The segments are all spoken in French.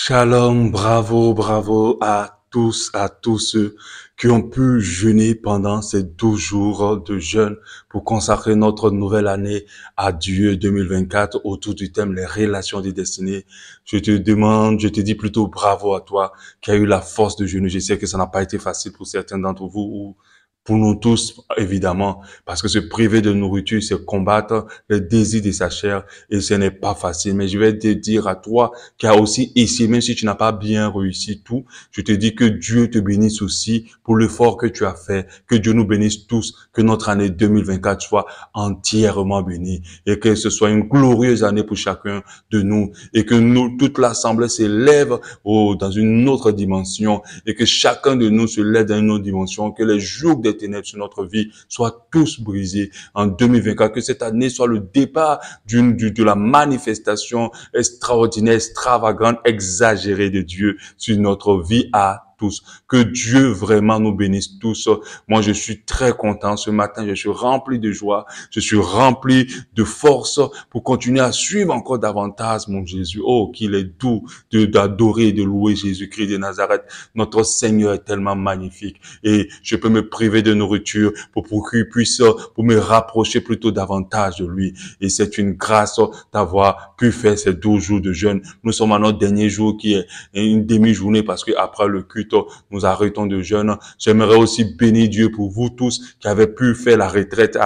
Shalom, bravo, bravo à tous ceux qui ont pu jeûner pendant ces 12 jours de jeûne pour consacrer notre nouvelle année à Dieu 2024 autour du thème les relations des destinées. Je te dis plutôt bravo à toi qui as eu la force de jeûner. Je sais que ça n'a pas été facile pour certains d'entre vous ou pour nous tous, évidemment, parce que se priver de nourriture, c'est combattre les désirs de sa chair et ce n'est pas facile. Mais je vais te dire à toi qui a aussi ici, même si tu n'as pas bien réussi tout, je te dis que Dieu te bénisse aussi pour l'effort que tu as fait, que Dieu nous bénisse tous, que notre année 2024 soit entièrement bénie et que ce soit une glorieuse année pour chacun de nous et que nous, toute l'assemblée s'élève dans une autre dimension et que chacun de nous se lève dans une autre dimension, que les jours des ténèbres sur notre vie soient tous brisés en 2024, que cette année soit le départ de la manifestation extraordinaire, extravagante, exagérée de Dieu sur notre vie à tous. Que Dieu vraiment nous bénisse tous. Moi, je suis très content ce matin. Je suis rempli de joie. Je suis rempli de force pour continuer à suivre encore davantage mon Jésus. Oh, qu'il est doux d'adorer et de louer Jésus-Christ de Nazareth. Notre Seigneur est tellement magnifique. Et je peux me priver de nourriture pour qu'il puisse, pour me rapprocher plutôt davantage de lui. Et c'est une grâce d'avoir pu faire ces 12 jours de jeûne. Nous sommes à notre dernier jour qui est une demi-journée parce que après le culte, nous arrêtons de jeûne. J'aimerais aussi bénir Dieu pour vous tous qui avez pu faire la retraite.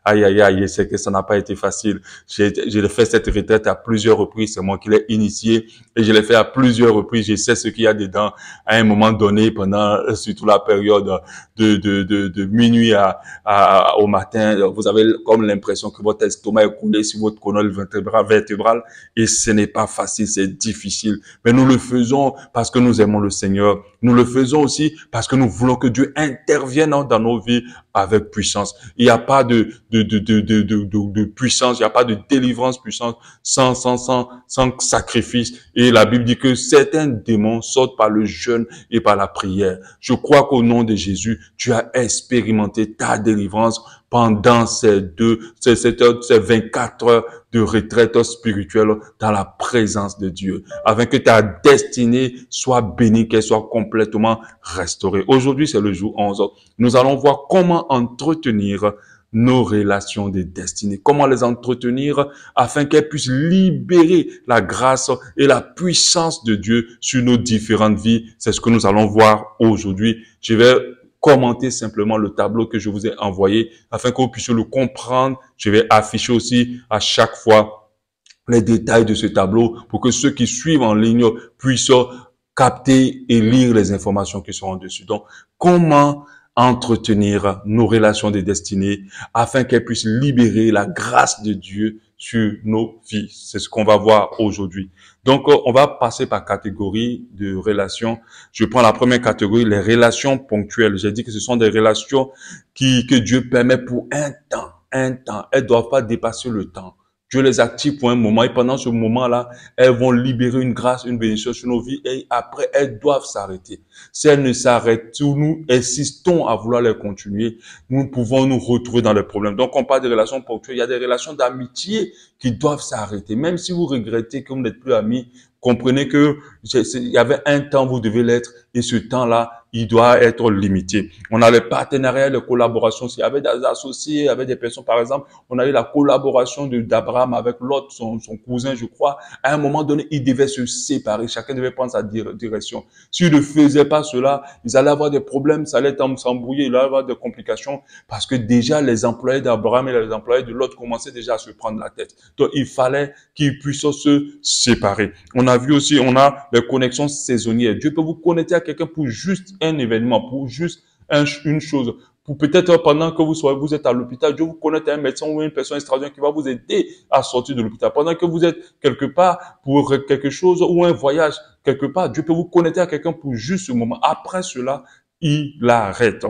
Aïe, aïe, aïe, c'est que ça n'a pas été facile. J'ai fait cette retraite à plusieurs reprises. C'est moi qui l'ai initié et je l'ai fait à plusieurs reprises. Je sais ce qu'il y a dedans. À un moment donné, pendant surtout la période de minuit au matin, vous avez comme l'impression que votre estomac est coulé sur votre colonne vertébrale et ce n'est pas facile, c'est difficile. Mais nous le faisons parce que nous aimons le Seigneur. Nous le faisons aussi parce que nous voulons que Dieu intervienne dans nos vies avec puissance. Il n'y a pas de puissance, il n'y a pas de délivrance puissante sans sacrifice. Et la Bible dit que certains démons sortent par le jeûne et par la prière. Je crois qu'au nom de Jésus, tu as expérimenté ta délivrance pendant ces 24 heures de retraite spirituelle dans la présence de Dieu, afin que ta destinée soit bénie, qu'elle soit complètement restaurée. Aujourd'hui, c'est le jour 11. Nous allons voir comment entretenir nos relations de destinée, comment les entretenir afin qu'elles puissent libérer la grâce et la puissance de Dieu sur nos différentes vies. C'est ce que nous allons voir aujourd'hui. Je vais commenter simplement le tableau que je vous ai envoyé afin que vous puissiez le comprendre. Je vais afficher aussi à chaque fois les détails de ce tableau pour que ceux qui suivent en ligne puissent capter et lire les informations qui seront dessus. Donc, comment entretenir nos relations de destinée afin qu'elles puissent libérer la grâce de Dieu sur nos vies. C'est ce qu'on va voir aujourd'hui. Donc, on va passer par catégorie de relations. Je prends la première catégorie, les relations ponctuelles. J'ai dit que ce sont des relations que Dieu permet pour un temps. Elles ne doivent pas dépasser le temps. Dieu les active pour un moment et pendant ce moment-là, elles vont libérer une grâce, une bénédiction sur nos vies et après, elles doivent s'arrêter. Si elles ne s'arrêtent, nous insistons à vouloir les continuer, nous pouvons nous retrouver dans les problèmes. Donc, on parle de relations ponctuelles. Il y a des relations d'amitié qui doivent s'arrêter. Même si vous regrettez que vous n'êtes plus amis, comprenez que il y avait un temps, vous devez l'être et ce temps-là, il doit être limité. On a les partenariats, les collaborations. S'il y avait des associés, avec des personnes, par exemple, on a eu la collaboration d'Abraham avec l'autre, son cousin, je crois. À un moment donné, ils devaient se séparer. Chacun devait prendre sa direction. S'ils ne faisaient pas cela, ils allaient avoir des problèmes, ça allait s'embrouiller, il allait avoir des complications parce que déjà, les employés d'Abraham et les employés de l'autre commençaient déjà à se prendre la tête. Donc, il fallait qu'ils puissent se séparer. On a vu aussi, on a les connexions saisonnières. Dieu peut vous connecter à quelqu'un pour juste un événement, pour juste une chose. Pour peut-être pendant que vous êtes à l'hôpital, Dieu vous connecte à un médecin ou une personne extraordinaire qui va vous aider à sortir de l'hôpital. Pendant que vous êtes quelque part pour quelque chose ou un voyage quelque part, Dieu peut vous connecter à quelqu'un pour juste ce moment. Après cela, il arrête.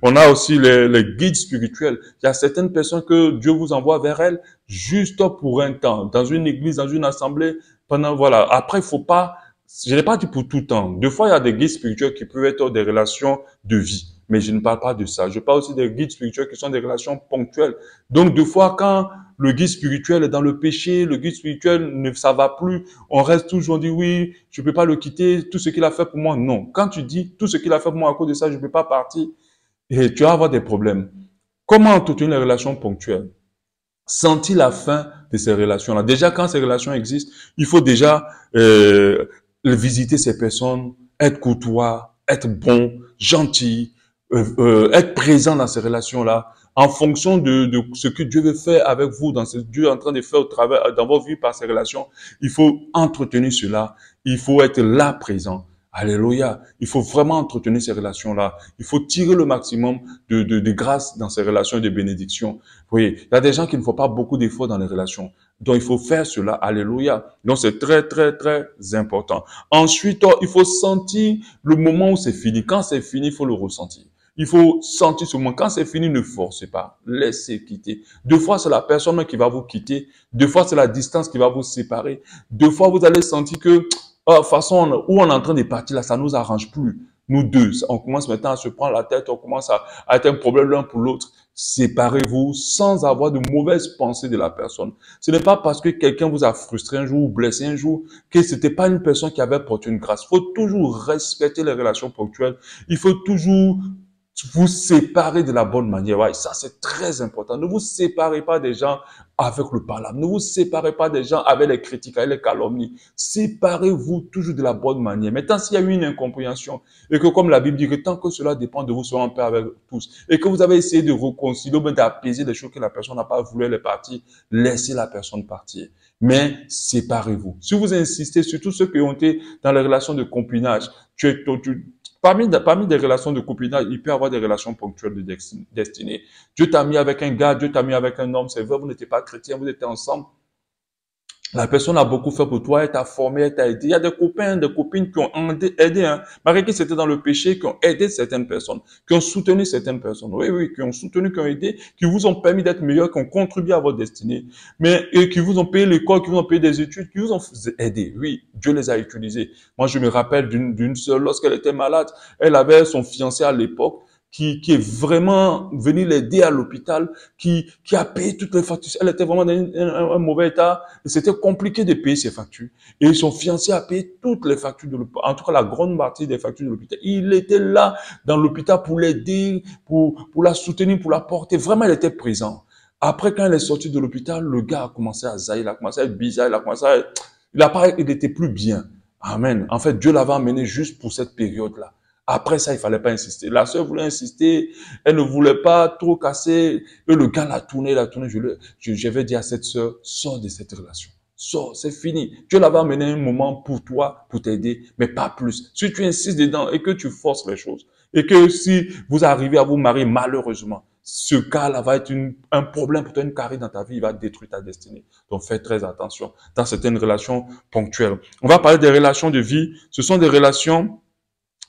On a aussi les guides spirituels. Il y a certaines personnes que Dieu vous envoie vers elles juste pour un temps, dans une église, dans une assemblée. Pendant voilà. Après, il faut pas Je n'ai pas dit pour tout le temps. Des fois, il y a des guides spirituels qui peuvent être des relations de vie. Mais je ne parle pas de ça. Je parle aussi des guides spirituels qui sont des relations ponctuelles. Donc, des fois, quand le guide spirituel est dans le péché, le guide spirituel ne, ça va plus, on reste toujours, on dit oui, je peux pas le quitter, tout ce qu'il a fait pour moi. Non. Quand tu dis tout ce qu'il a fait pour moi à cause de ça, je peux pas partir, et tu vas avoir des problèmes. Comment entretenir les relations ponctuelles? Sentir la fin de ces relations-là. Déjà, quand ces relations existent, il faut déjà visiter ces personnes, être courtois, être bon, gentil, être présent dans ces relations-là, en fonction de ce que Dieu veut faire avec vous, dans ce que Dieu est en train de faire au travers, dans vos vies par ces relations. Il faut entretenir cela. Il faut être là présent. Alléluia. Il faut vraiment entretenir ces relations-là. Il faut tirer le maximum de grâce dans ces relations et de bénédictions. Oui, il y a des gens qui ne font pas beaucoup d'efforts dans les relations. Donc, il faut faire cela. Alléluia. Donc, c'est très, très, très important. Ensuite, il faut sentir le moment où c'est fini. Quand c'est fini, il faut le ressentir. Il faut sentir ce moment. Quand c'est fini, ne forcez pas. Laissez quitter. Deux fois, c'est la personne qui va vous quitter. Deux fois, c'est la distance qui va vous séparer. Deux fois, vous allez sentir que de toute façon, où on est en train de partir là, ça nous arrange plus. Nous deux, on commence maintenant à se prendre la tête, on commence à être un problème l'un pour l'autre. Séparez-vous sans avoir de mauvaises pensées de la personne. Ce n'est pas parce que quelqu'un vous a frustré un jour ou blessé un jour que c'était pas une personne qui avait porté une grâce. Il faut toujours respecter les relations ponctuelles. Il faut toujours vous séparer de la bonne manière. Ouais, ça, c'est très important. Ne vous séparez pas des gens avec le palabre. Ne vous séparez pas des gens avec les critiques, avec les calomnies. Séparez-vous toujours de la bonne manière. Maintenant, s'il y a eu une incompréhension et que, comme la Bible dit, que tant que cela dépend de vous, soyez en paix avec tous et que vous avez essayé de réconcilier ou bien d'apaiser des choses que la personne n'a pas voulu les partir, laissez la personne partir. Mais séparez-vous. Si vous insistez, surtout ceux qui ont été dans les relations de compagnonnage, parmi des relations de copinage, il peut y avoir des relations ponctuelles de destinée. Dieu t'a mis avec un gars, Dieu t'a mis avec un homme, c'est vrai, vous n'étiez pas chrétiens, vous étiez ensemble. La personne a beaucoup fait pour toi, elle t'a formé, elle t'a aidé. Il y a des copains, des copines qui ont aidé, hein. Malgré qu'ils étaient dans le péché, qui ont aidé certaines personnes, qui ont soutenu certaines personnes. Oui, oui, qui ont soutenu, qui ont aidé, qui vous ont permis d'être meilleurs, qui ont contribué à votre destinée. Mais, et qui vous ont payé l'école, qui vous ont payé des études, qui vous ont aidé. Oui, Dieu les a utilisés. Moi, je me rappelle d'une sœur, lorsqu'elle était malade, elle avait son fiancé à l'époque, qui est vraiment venu l'aider à l'hôpital, qui a payé toutes les factures. Elle était vraiment dans un mauvais état et c'était compliqué de payer ses factures. Et son fiancé a payé toutes les factures de l'hôpital, en tout cas la grande partie des factures de l'hôpital. Il était là dans l'hôpital pour l'aider, pour la soutenir, pour la porter. Vraiment, il était présent. Après, quand elle est sortie de l'hôpital, le gars a commencé à zaïr, il a commencé à être bizarre, il n'était plus bien. Amen. En fait, Dieu l'avait amené juste pour cette période-là. Après ça, il fallait pas insister. La sœur voulait insister, elle ne voulait pas trop casser. Et le gars l'a tourné. Je vais dire à cette sœur, sors de cette relation. Sors, c'est fini. Dieu l'avait amené un moment pour toi, pour t'aider, mais pas plus. Si tu insistes dedans et que tu forces les choses, et que si vous arrivez à vous marier malheureusement, ce cas-là va être un problème pour toi, une carrière dans ta vie, il va détruire ta destinée. Donc fais très attention dans certaines relations ponctuelles. On va parler des relations de vie. Ce sont des relations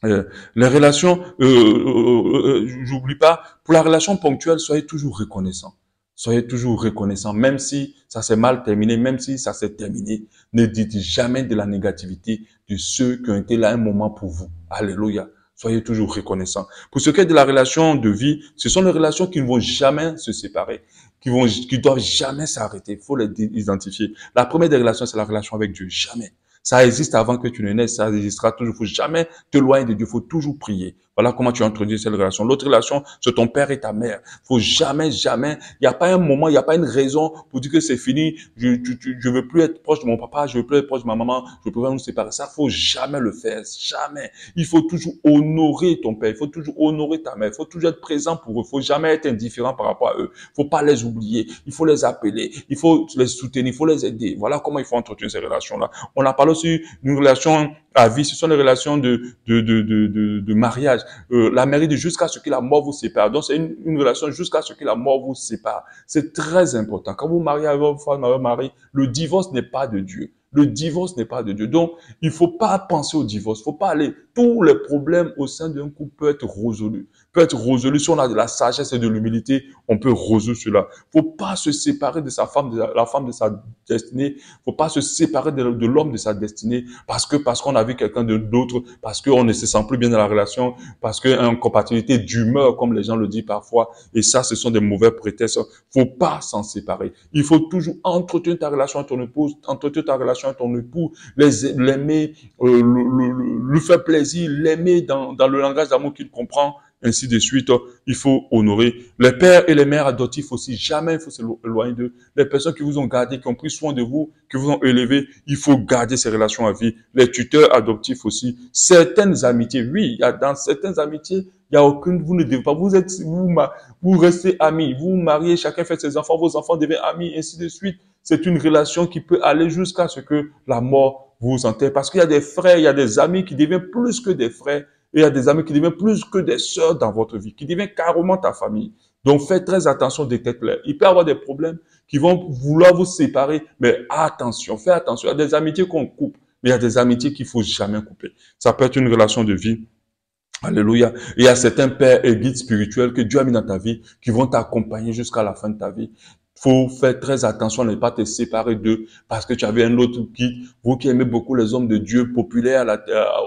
les relations, j'oublie pas, pour la relation ponctuelle, soyez toujours reconnaissant. Soyez toujours reconnaissant, même si ça s'est mal terminé, même si ça s'est terminé. Ne dites jamais de la négativité de ceux qui ont été là un moment pour vous. Alléluia. Soyez toujours reconnaissant. Pour ce qui est de la relation de vie, ce sont les relations qui ne vont jamais se séparer, qui doivent jamais s'arrêter. Il faut les identifier. La première des relations, c'est la relation avec Dieu. Jamais. Ça existe avant que tu ne naisses, ça existera toujours. Il faut jamais t'éloigner de Dieu, il faut toujours prier. Voilà comment tu introduis cette relation. L'autre relation, c'est ton père et ta mère. Faut jamais, il n'y a pas un moment, il n'y a pas une raison pour dire que c'est fini. Je veux plus être proche de mon papa, je veux plus être proche de ma maman, je veux plus nous séparer. Ça, faut jamais le faire, jamais. Il faut toujours honorer ton père, il faut toujours honorer ta mère, il faut toujours être présent pour eux. Il faut jamais être indifférent par rapport à eux. Il faut pas les oublier, il faut les appeler, il faut les soutenir, il faut les aider. Voilà comment il faut entretenir ces relations-là. On a parlé aussi d'une relation à vie, ce sont les relations de mariage. La mairie dit jusqu'à ce que la mort vous sépare. Donc c'est une relation jusqu'à ce que la mort vous sépare. C'est très important. Quand vous mariez avec votre femme, avec votre mari, le divorce n'est pas de Dieu. Le divorce n'est pas de Dieu. Donc, il faut pas penser au divorce. Il faut pas aller. Tous les problèmes au sein d'un couple peuvent être résolus. Peut être résolu. Si on a de la sagesse et de l'humilité, on peut résoudre cela. Faut pas se séparer de sa femme, de la femme de sa destinée. Faut pas se séparer de l'homme de sa destinée parce qu'on a vu quelqu'un d'autre, parce qu'on ne se sent plus bien dans la relation, parce qu'il y a une incompatibilité d'humeur, comme les gens le disent parfois. Et ça, ce sont des mauvais prétextes. Faut pas s'en séparer. Il faut toujours entretenir ta relation avec ton épouse, entretenir ta relation avec ton époux, l'aimer, lui faire plaisir, l'aimer dans le langage d'amour qu'il comprend, ainsi de suite. Il faut honorer les pères et les mères adoptifs aussi. Jamais il faut s'éloigner d'eux. Les personnes qui vous ont gardé, qui ont pris soin de vous, qui vous ont élevé, il faut garder ces relations à vie. Les tuteurs adoptifs aussi. Certaines amitiés, oui, dans certaines amitiés, il y a aucune, vous ne devez pas, vous restez amis, vous vous mariez, chacun fait ses enfants, vos enfants deviennent amis, ainsi de suite. C'est une relation qui peut aller jusqu'à ce que la mort vous enterre. Parce qu'il y a des frères, il y a des amis qui deviennent plus que des frères. Et il y a des amis qui deviennent plus que des sœurs dans votre vie, qui deviennent carrément ta famille. Donc faites très attention des têtes claires. Il peut y avoir des problèmes qui vont vouloir vous séparer, mais attention, faites attention. Il y a des amitiés qu'on coupe, mais il y a des amitiés qu'il faut jamais couper. Ça peut être une relation de vie. Alléluia. Et il y a certains pères et guides spirituels que Dieu a mis dans ta vie qui vont t'accompagner jusqu'à la fin de ta vie. Faut faire très attention à ne pas te séparer d'eux parce que tu avais un autre guide. Vous qui aimez beaucoup les hommes de Dieu populaires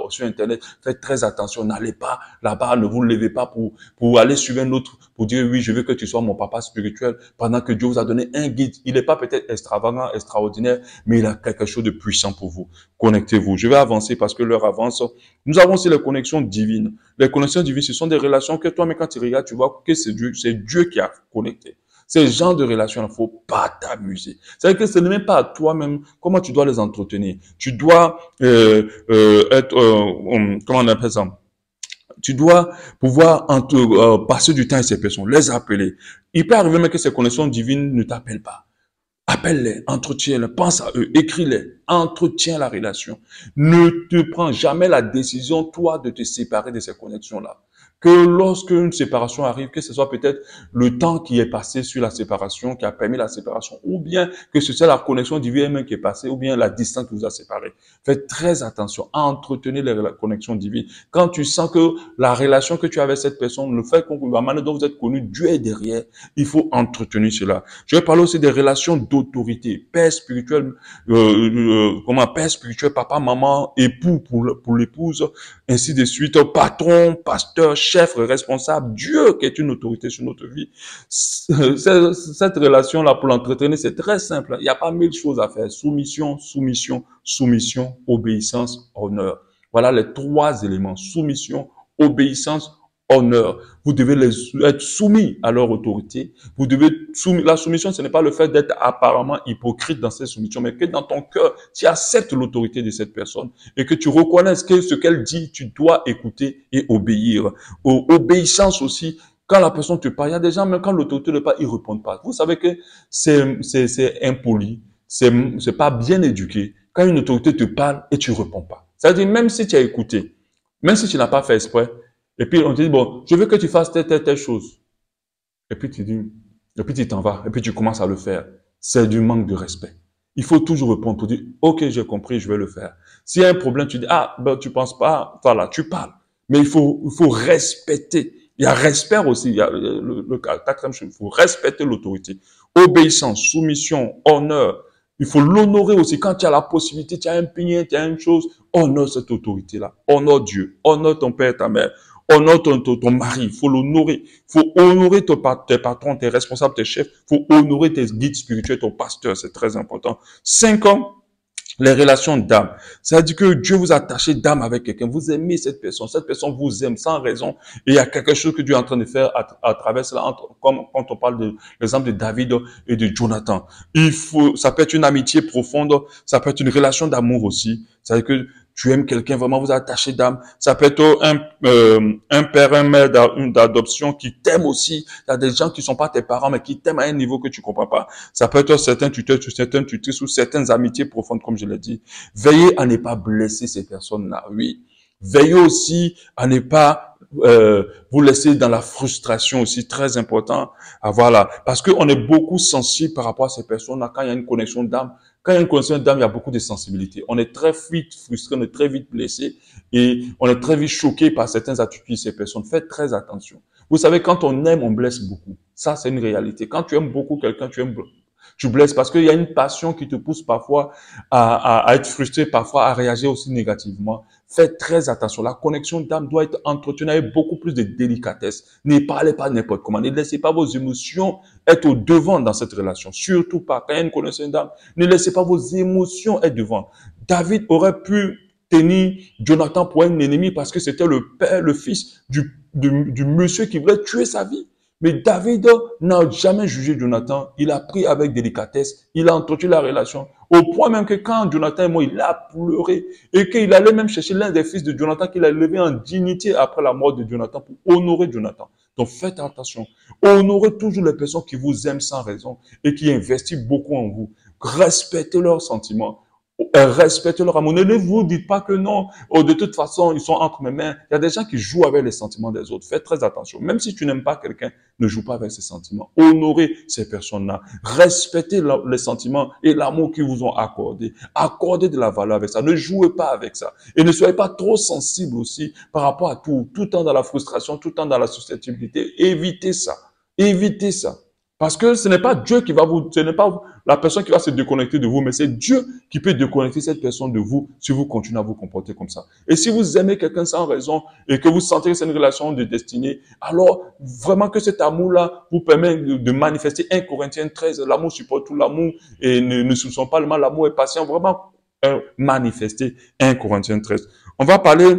sur Internet, faites très attention. N'allez pas là-bas, ne vous levez pas pour aller suivre un autre, pour dire oui, je veux que tu sois mon papa spirituel pendant que Dieu vous a donné un guide. Il n'est pas peut-être extravagant, extraordinaire, mais il a quelque chose de puissant pour vous. Connectez-vous. Je vais avancer parce que l'heure avance. Nous avons aussi les connexions divines. Les connexions divines, ce sont des relations que toi, mais quand tu regardes, tu vois que c'est Dieu qui a connecté. Ces genres de relations, il ne faut pas t'amuser. C'est-à-dire que ce n'est même pas à toi-même comment tu dois les entretenir. Tu dois comment on appelle ça? Tu dois pouvoir passer du temps avec ces personnes, les appeler. Il peut arriver même que ces connexions divines ne t'appellent pas. Appelle-les, entretiens-les, pense à eux, écris-les, entretiens la relation. Ne te prends jamais la décision, toi, de te séparer de ces connexions-là. Que lorsqu'une séparation arrive, que ce soit peut-être le temps qui est passé sur la séparation, qui a permis la séparation, ou bien que ce soit la connexion divine qui est passée, ou bien la distance qui vous a séparés. Faites très attention à entretenir les connexions divines. Quand tu sens que la relation que tu as avec cette personne, le fait qu'on la manière dont vous êtes connu, Dieu est derrière, il faut entretenir cela. Je vais parler aussi des relations d'autorité, père spirituel, père spirituel, papa, maman, époux pour l'épouse, ainsi de suite, patron, pasteur, chef, responsable, Dieu qui est une autorité sur notre vie. Cette relation-là, pour l'entretenir, c'est très simple. Il n'y a pas mille choses à faire. Soumission, soumission, soumission, obéissance, honneur. Voilà les trois éléments. Soumission, obéissance, honneur. Vous devez être soumis à leur autorité. Vous devez la soumission, ce n'est pas le fait d'être apparemment hypocrite dans cette soumission, mais que dans ton cœur, tu acceptes l'autorité de cette personne et que tu reconnaisses que ce qu'elle dit, tu dois écouter et obéir. Obéissance aussi. Quand la personne te parle, il y a des gens, même quand l'autorité ne parle, ils répondent pas. Vous savez que c'est impoli, c'est pas bien éduqué. Quand une autorité te parle et tu réponds pas. C'est-à-dire, même si tu as écouté, même si tu n'as pas fait exprès, et puis on te dit, bon, je veux que tu fasses telle chose. Et puis tu t'en vas, et puis tu commences à le faire. C'est du manque de respect. Il faut toujours répondre pour dire, ok, j'ai compris, je vais le faire. S'il y a un problème, tu dis, tu penses pas, voilà, tu parles. Mais il faut respecter. Il y a respect aussi, il y a le quatrième chose, il faut respecter l'autorité. Obéissance, soumission, honneur. Il faut l'honorer aussi. Quand tu as la possibilité, tu as un pignon, tu as une chose, honore cette autorité-là. Honore Dieu, honore ton père, ta mère. Honore ton mari, il faut l'honorer. Il faut honorer tes patrons, tes responsables, tes chefs. Il faut honorer tes guides spirituels, ton pasteur, c'est très important. 5 ans, les relations d'âme. C'est-à-dire que Dieu vous a attaché d'âme avec quelqu'un. Vous aimez cette personne vous aime sans raison. Et il y a quelque chose que Dieu est en train de faire à travers cela, comme quand on parle de l'exemple de David et de Jonathan. Ça peut être une amitié profonde, ça peut être une relation d'amour aussi. C'est-à-dire que tu aimes quelqu'un, vraiment vous attaché d'âme. Ça peut être un père, un mère d'adoption qui t'aime aussi. Il y a des gens qui sont pas tes parents, mais qui t'aiment à un niveau que tu comprends pas. Ça peut être certains tuteurs, certaines tutrices ou certaines amitiés profondes, comme je l'ai dit. Veillez à ne pas blesser ces personnes-là, oui. Veillez aussi à ne pas vous laisser dans la frustration aussi, très important. Voilà. Parce qu'on est beaucoup sensible par rapport à ces personnes-là. Quand il y a une connexion d'âme, Quand il y a une connexion d'âme, il y a beaucoup de sensibilité. On est très vite frustré, on est très vite blessé et on est très vite choqué par certaines attitudes de ces personnes. Faites très attention. Vous savez, quand on aime, on blesse beaucoup. Ça, c'est une réalité. Quand tu aimes beaucoup quelqu'un, tu blesses parce qu'il y a une passion qui te pousse parfois à être frustré, parfois à réagir aussi négativement. Faites très attention. La connexion d'âme doit être entretenue avec beaucoup plus de délicatesse. Ne parlez pas n'importe comment. Ne laissez pas vos émotions être au devant dans cette relation. Surtout pas quand il y a une connexion d'âme. Ne laissez pas vos émotions être devant. David aurait pu tenir Jonathan pour un ennemi parce que c'était le père, le fils du monsieur qui voulait tuer sa vie. Mais David n'a jamais jugé Jonathan. Il a pris avec délicatesse. Il a entretenu la relation. Au point même que quand Jonathan est mort, il a pleuré. Et qu'il allait même chercher l'un des fils de Jonathan qu'il a levé en dignité après la mort de Jonathan pour honorer Jonathan. Donc faites attention. Honorez toujours les personnes qui vous aiment sans raison et qui investissent beaucoup en vous. Respectez leurs sentiments. Respectez leur amour. Ne vous dites pas que non, de toute façon, ils sont entre mes mains. Il y a des gens qui jouent avec les sentiments des autres. Faites très attention. Même si tu n'aimes pas quelqu'un, ne joue pas avec ses sentiments. Honorez ces personnes-là. Respectez les sentiments et l'amour qu'ils vous ont accordé. Accordez de la valeur avec ça. Ne jouez pas avec ça. Et ne soyez pas trop sensible aussi par rapport à tout. Tout le temps dans la frustration, tout le temps dans la susceptibilité. Évitez ça. Évitez ça. Parce que ce n'est pas Dieu qui va ce n'est pas la personne qui va se déconnecter de vous, mais c'est Dieu qui peut déconnecter cette personne de vous si vous continuez à vous comporter comme ça. Et si vous aimez quelqu'un sans raison et que vous sentez que c'est une relation de destinée, alors vraiment que cet amour-là vous permet de manifester 1 Corinthiens 13, l'amour supporte tout, l'amour et ne soupçonne pas le mal, l'amour est patient, vraiment manifester 1 Corinthiens 13. On va parler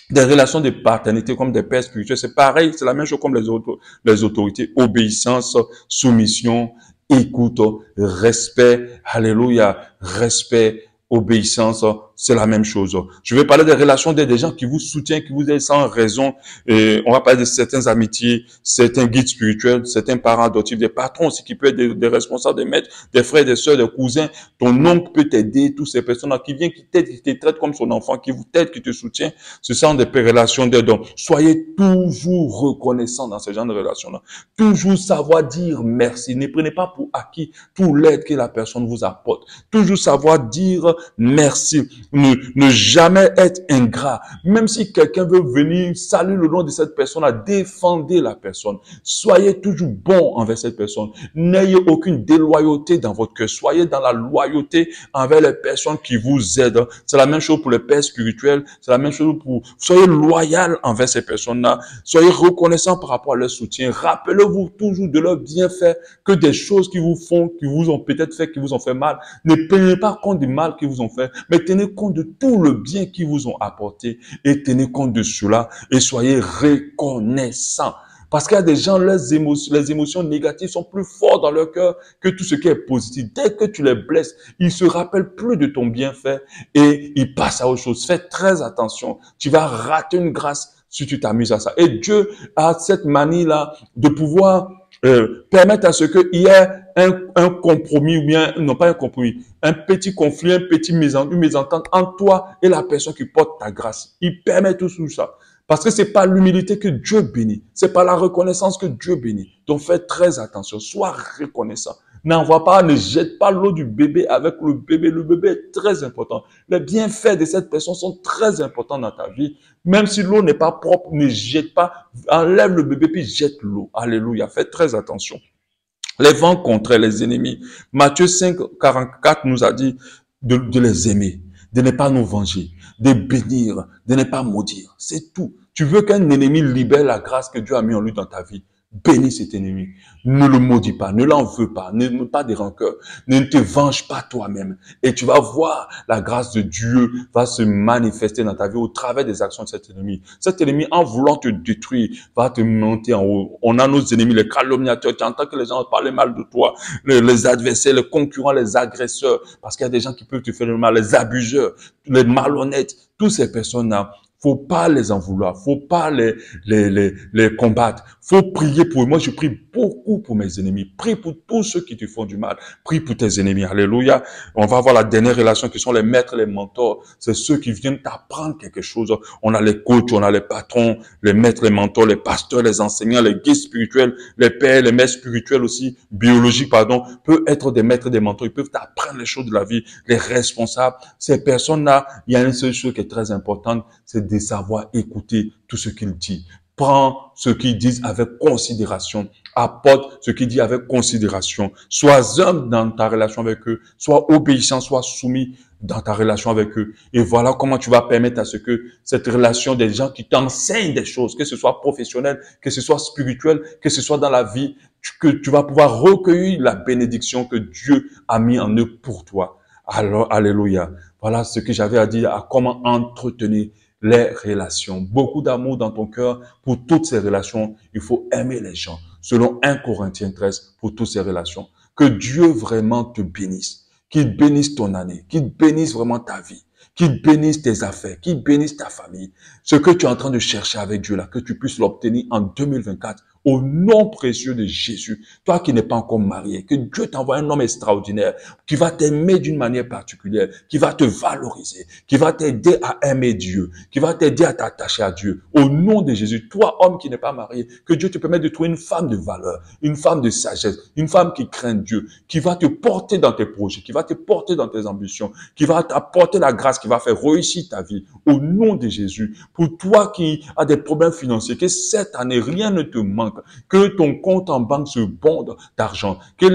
des relations de paternité comme des pères spirituels, c'est pareil, c'est la même chose comme les autorités, obéissance, soumission, écoute, respect, alléluia, respect, obéissance, c'est la même chose. Je vais parler des relations des gens qui vous soutiennent, qui vous aident sans raison. Et on va parler de certaines amitiés, certains guides spirituels, certains parents adoptifs, des patrons aussi qui peuvent être des responsables, des maîtres, des frères, des sœurs, des cousins. Ton oncle peut t'aider, toutes ces personnes-là qui viennent, qui t'aident, qui te traitent comme son enfant, qui vous t'aident, qui te soutiennent. Ce sont des relations d'aide. Donc, soyez toujours reconnaissants dans ce genre de relations-là. Toujours savoir dire merci. Ne prenez pas pour acquis tout l'aide que la personne vous apporte. Toujours savoir dire merci. Ne jamais être ingrat. Même si quelqu'un veut venir saluer le nom de cette personne, défendez la personne. Soyez toujours bon envers cette personne. N'ayez aucune déloyauté dans votre cœur. Soyez dans la loyauté envers les personnes qui vous aident. C'est la même chose pour les pères spirituels. C'est la même chose pour... Soyez loyal envers ces personnes-là. Soyez reconnaissant par rapport à leur soutien. Rappelez-vous toujours de leurs bienfaits, que des choses qui vous font, qui vous ont peut-être fait, qui vous ont fait mal. Ne tenez pas compte du mal qu'ils vous ont fait, mais tenez compte de tout le bien qu'ils vous ont apporté et tenez compte de cela et soyez reconnaissants. Parce qu'il y a des gens, les émotions négatives sont plus fortes dans leur cœur que tout ce qui est positif. Dès que tu les blesses, ils se rappellent plus de ton bienfait et ils passent à autre chose. Fais très attention. Tu vas rater une grâce si tu t'amuses à ça. Et Dieu a cette manie-là de pouvoir permettre à ce qu'il y ait un compromis, ou bien, non pas un compromis, un petit conflit, une mésentente entre toi et la personne qui porte ta grâce. Il permet tout ça. Parce que c'est pas l'humilité que Dieu bénit. C'est pas la reconnaissance que Dieu bénit. Donc faites très attention. Sois reconnaissant. N'envoie pas, ne jette pas l'eau du bébé avec le bébé. Le bébé est très important. Les bienfaits de cette personne sont très importants dans ta vie. Même si l'eau n'est pas propre, ne jette pas. Enlève le bébé puis jette l'eau. Alléluia. Faites très attention. Les vents contraires, les ennemis. Matthieu 5, 44 nous a dit de les aimer, de ne pas nous venger, de bénir, de ne pas maudire. C'est tout. Tu veux qu'un ennemi libère la grâce que Dieu a mis en lui dans ta vie. Bénis cet ennemi. Ne le maudis pas, ne l'en veux pas, ne pas des rancœurs, ne te venge pas toi-même. Et tu vas voir la grâce de Dieu va se manifester dans ta vie au travers des actions de cet ennemi. Cet ennemi, en voulant te détruire, va te monter en haut. On a nos ennemis, les calomniateurs. Tu entends que les gens parlent mal de toi, les adversaires, les concurrents, les agresseurs, parce qu'il y a des gens qui peuvent te faire le mal, les abuseurs, les malhonnêtes, toutes ces personnes-là. Faut pas les en vouloir, faut pas les combattre. Faut prier pour eux. Moi, je prie beaucoup pour mes ennemis. Prie pour tous ceux qui te font du mal. Prie pour tes ennemis. Alléluia. On va voir la dernière relation qui sont les maîtres, les mentors. C'est ceux qui viennent t'apprendre quelque chose. On a les coachs, on a les patrons, les maîtres, les mentors, les pasteurs, les enseignants, les guides spirituels, les pères, les mères spirituels aussi, biologiques, pardon, peuvent être des maîtres, des mentors. Ils peuvent t'apprendre les choses de la vie, les responsables. Ces personnes-là, il y a une seule chose qui est très importante, c'est de savoir écouter tout ce qu'ils disent. Prends ce qu'ils disent avec considération. Apporte ce qu'ils disent avec considération. Sois humble dans ta relation avec eux. Sois obéissant, sois soumis dans ta relation avec eux. Et voilà comment tu vas permettre à ce que cette relation des gens qui t'enseignent des choses, que ce soit professionnel, que ce soit spirituel, que ce soit dans la vie, que tu vas pouvoir recueillir la bénédiction que Dieu a mis en eux pour toi. Alors, alléluia. Voilà ce que j'avais à dire à comment entretenir les relations. Beaucoup d'amour dans ton cœur pour toutes ces relations. Il faut aimer les gens. Selon 1 Corinthiens 13, pour toutes ces relations. Que Dieu vraiment te bénisse. Qu'il bénisse ton année. Qu'il bénisse vraiment ta vie. Qu'il bénisse tes affaires. Qu'il bénisse ta famille. Ce que tu es en train de chercher avec Dieu là, que tu puisses l'obtenir en 2024. Au nom précieux de Jésus, toi qui n'es pas encore marié, que Dieu t'envoie un homme extraordinaire qui va t'aimer d'une manière particulière, qui va te valoriser, qui va t'aider à aimer Dieu, qui va t'aider à t'attacher à Dieu. Au nom de Jésus, toi, homme qui n'est pas marié, que Dieu te permette de trouver une femme de valeur, une femme de sagesse, une femme qui craint Dieu, qui va te porter dans tes projets, qui va te porter dans tes ambitions, qui va t'apporter la grâce, qui va faire réussir ta vie. Au nom de Jésus, pour toi qui as des problèmes financiers, que cette année, rien ne te manque, que ton compte en banque se bonde d'argent, que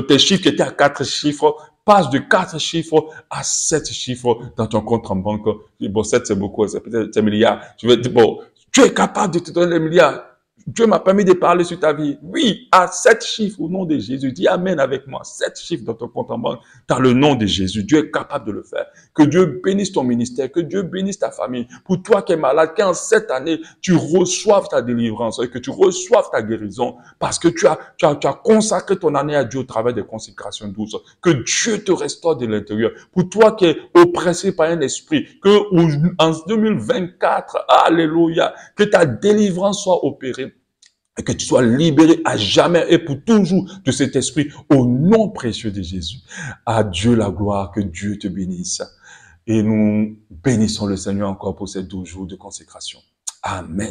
tes chiffres qui étaient à 4 chiffres passent de 4 chiffres à 7 chiffres dans ton compte en banque. Bon, 7 c'est beaucoup, c'est peut-être 7 milliards. Je vais dire, bon, tu es capable de te donner les milliards. Dieu m'a permis de parler sur ta vie. Oui, à 7 chiffres au nom de Jésus. Dis Amen avec moi. 7 chiffres dans ton compte en banque. Dans le nom de Jésus. Dieu est capable de le faire. Que Dieu bénisse ton ministère. Que Dieu bénisse ta famille. Pour toi qui es malade, qu'en cette année, tu reçoives ta délivrance. Que tu reçoives ta guérison. Parce que tu as consacré ton année à Dieu au travers des consécrations douces. Que Dieu te restaure de l'intérieur. Pour toi qui es oppressé par un esprit. Que en 2024, alléluia, que ta délivrance soit opérée. Et que tu sois libéré à jamais et pour toujours de cet esprit au nom précieux de Jésus. À Dieu la gloire, que Dieu te bénisse. Et nous bénissons le Seigneur encore pour ces 12 jours de consécration. Amen.